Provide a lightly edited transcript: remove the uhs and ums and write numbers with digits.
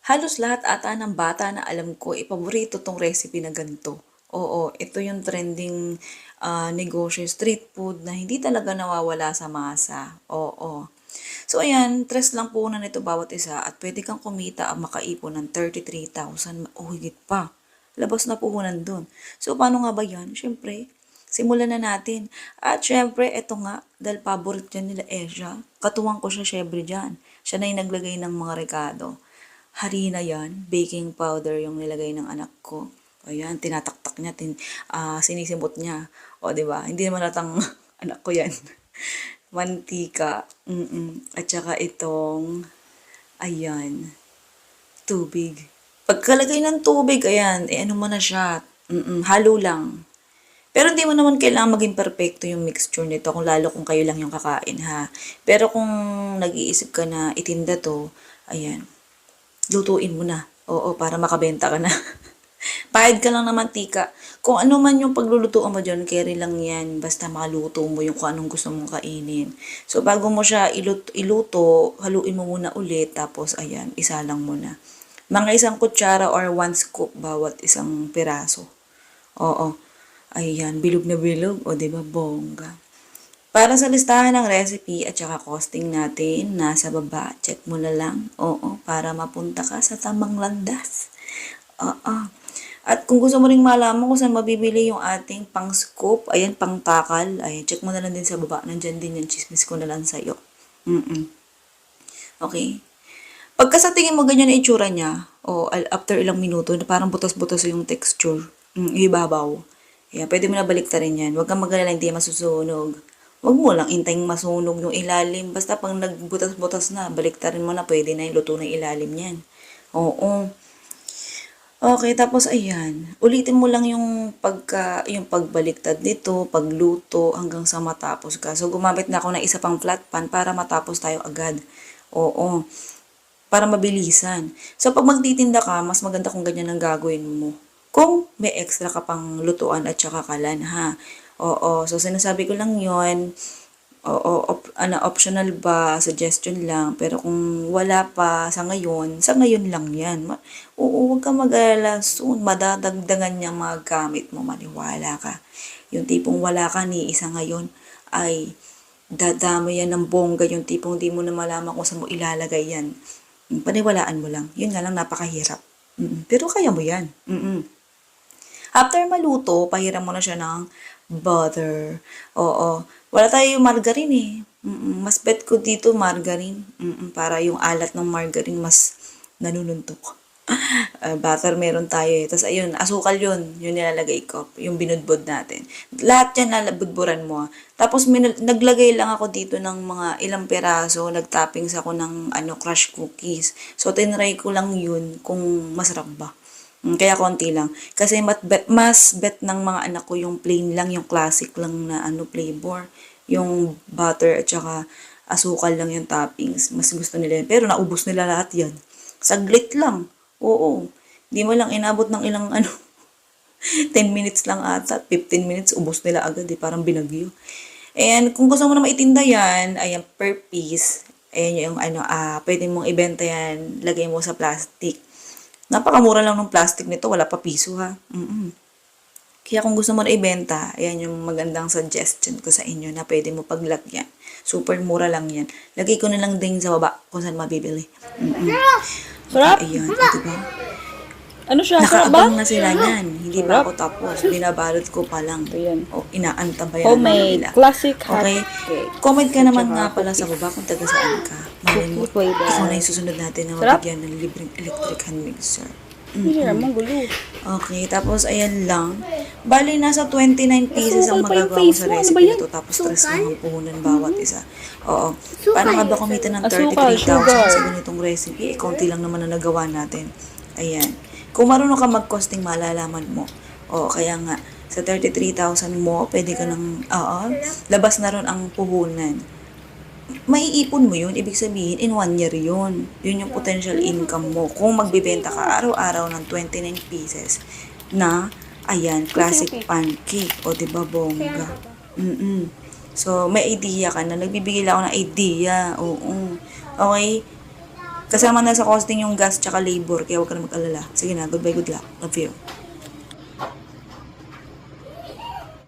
Halos lahat ata ng bata na alam ko, paborito 'tong recipe na ganito. Oo, ito yung trending, negosyo, street food na hindi talaga nawawala sa masa, oo. So ayan, tres lang puhunan nito bawat isa at puwede kang kumita o makaipon ng 33,000 o higit pa. Labas na puhunan dun. So paano nga ba yan? Siyempre, simulan na natin. At siyempre, eto nga, dahil paborito yan nila Asia, katuwang ko siya siyempre dyan. Siya na yung naglagay ng mga rekado. Harina yan, baking powder yung nilagay ng anak ko. Ayan, tinataktak niya, sinisimot niya. O, di ba? Hindi naman natang anak ko yan. Mantika. At saka itong, ayan, tubig. Pagkalagay ng tubig, ayan, ano mo na siya. Halo lang. Pero hindi mo naman kailangan maging perfecto yung mixture nito kung lalo kung kayo lang yung kakain ha. Pero kung nag-iisip ka na itinda to, ayan, lutuin mo na. Oo, para makabenta ka na. Pahid ka lang naman, tika. Kung ano man yung paglulutuan mo dyan, carry lang yan. Basta makaluto mo yung kung anong gusto mong kainin. So, bago mo siya iluto, haluin mo muna ulit. Tapos, ayan, isa lang muna. Mga isang kutsara or 1 scoop bawat isang piraso. Oo. Ayan, bilog na bilog. O, diba, bongga. Para sa listahan ng recipe at saka costing natin, nasa baba, check mo na lang. Oo, para mapunta ka sa tamang landas. Oo. At kung gusto mo ring malaman kung saan mabibili yung ating pang scoop, ayan, pang takal, ayan, check mo na lang din sa baba. Nandyan din yung chismis ko na lang sa'yo. Okay? Pagka sa tingin mo ganyan na itsura niya, o after ilang minuto, na parang butas-butas yung texture, ibabaw. Kaya pwede mo na baliktarin yan. Huwag kang mag-alala, hindi masusunog. Huwag mo lang intaying masunog yung ilalim. Basta pag nagbutas-butas na, baliktarin mo na, pwede na yung luto ng ilalim niyan. Oo. Okay, tapos ayan, ulitin mo lang yung pagbaliktad nito, pagluto hanggang sa matapos ka. So gumamit na ako ng isa pang flat pan para matapos tayo agad. Oo, para mabilisan. So pag magtitinda ka, mas maganda kung ganyan ang gagawin mo. Kung may extra ka pang lutuan at saka kalan ha. Oo, so sinasabi ko lang yon. Oo, optional ba, suggestion lang. Pero kung wala pa sa ngayon lang yan. Oo, huwag kang mag-alala. Soon, madadagdagan niyang mga gamit mo. Maniwala ka. Yung tipong wala ka ni isa ngayon ay dadami yan ng bongga. Yung tipong di mo na malaman kung saan mo ilalagay yan. Paniwalaan mo lang. Yun nga lang, napakahirap. Pero kaya mo yan. After maluto, pahiram mo na siya ng butter. Oo. Wala tayong margarine eh. Mas bet ko dito margarine. Para yung alat ng margarine mas nanununtok. Butter meron tayo eh. Tapos ayun, asukal yun. Yung nilalagay ko. Yung binudbod natin. Lahat yan nalabudburan mo. Tapos naglagay lang ako dito ng mga ilang peraso. Nagtoppings ako ng crush cookies. So, tinry ko lang yun kung masarap ba. Kaya konti lang. Kasi mas bet ng mga anak ko yung plain lang, yung classic lang na flavor. Yung butter at saka asukal lang yung toppings. Mas gusto nila yun. Pero naubos nila lahat yan. Saglit lang. Oo. Di mo lang inabot ng ilang 10 minutes lang ata. 15 minutes, ubos nila agad. Parang binagyo. And kung gusto mo na maitinda yan, ayan, per piece. Ayan yung pwede mong ibenta yan. Lagay mo sa plastic. Napakamura lang ng plastic nito, wala pa piso ha. Kaya kung gusto mo na ibenta, ayan yung magandang suggestion ko sa inyo na pwede mo paglagyan. Super mura lang yan. Lagay ko na lang din sa baba kung saan mabibili. Sarap? Ayan, diba? Ano siya? Sarap ba? Nakaabang na sila niyan. Hindi pa Sarap. ako tapos. Binabalot ko pa lang. Ayan. O, inaantabayan na Homemade, nila. classic hot Okay? cake. Comment ka naman Tsaka nga pala sa baba kung taga saan ka. Malay mo, Cookie flavor. ikaw na yung susunod natin na Sarap. mabigyan ng libreng electric hand mixer. Hindi naman gulo. Okay, tapos ayan lang. Bali, nasa 29 pieces ang Asukal pa yung magagawa mo face sa mo. Ano ba recipe yan? nito. Tapos 3 lang ang puhunan bawat isa. Oo. Sukal. Paano ka ba kumita ng Asukal, 33,000 sugar. sa ganitong recipe? Eh, konti lang naman na nagawa natin. Ayan. Kung marunong ka mag-costing, malalaman mo. Oo, kaya nga, sa 33,000 mo, pwede ka labas na ron ang puhunan. Maiipon mo yun, ibig sabihin, in 1 year yun. Yun yung potential income mo. Kung magbibenta ka araw-araw ng 29 pieces na, ayan, classic pancake. O, diba, bongga? So, may idea ka na. Nagbibigay lang ako ng idea. Oo. Okay? Kasama na sa costing yung gas tsaka labor, kaya huwag ka na mag-alala. Sige na, goodbye, good luck. Love you.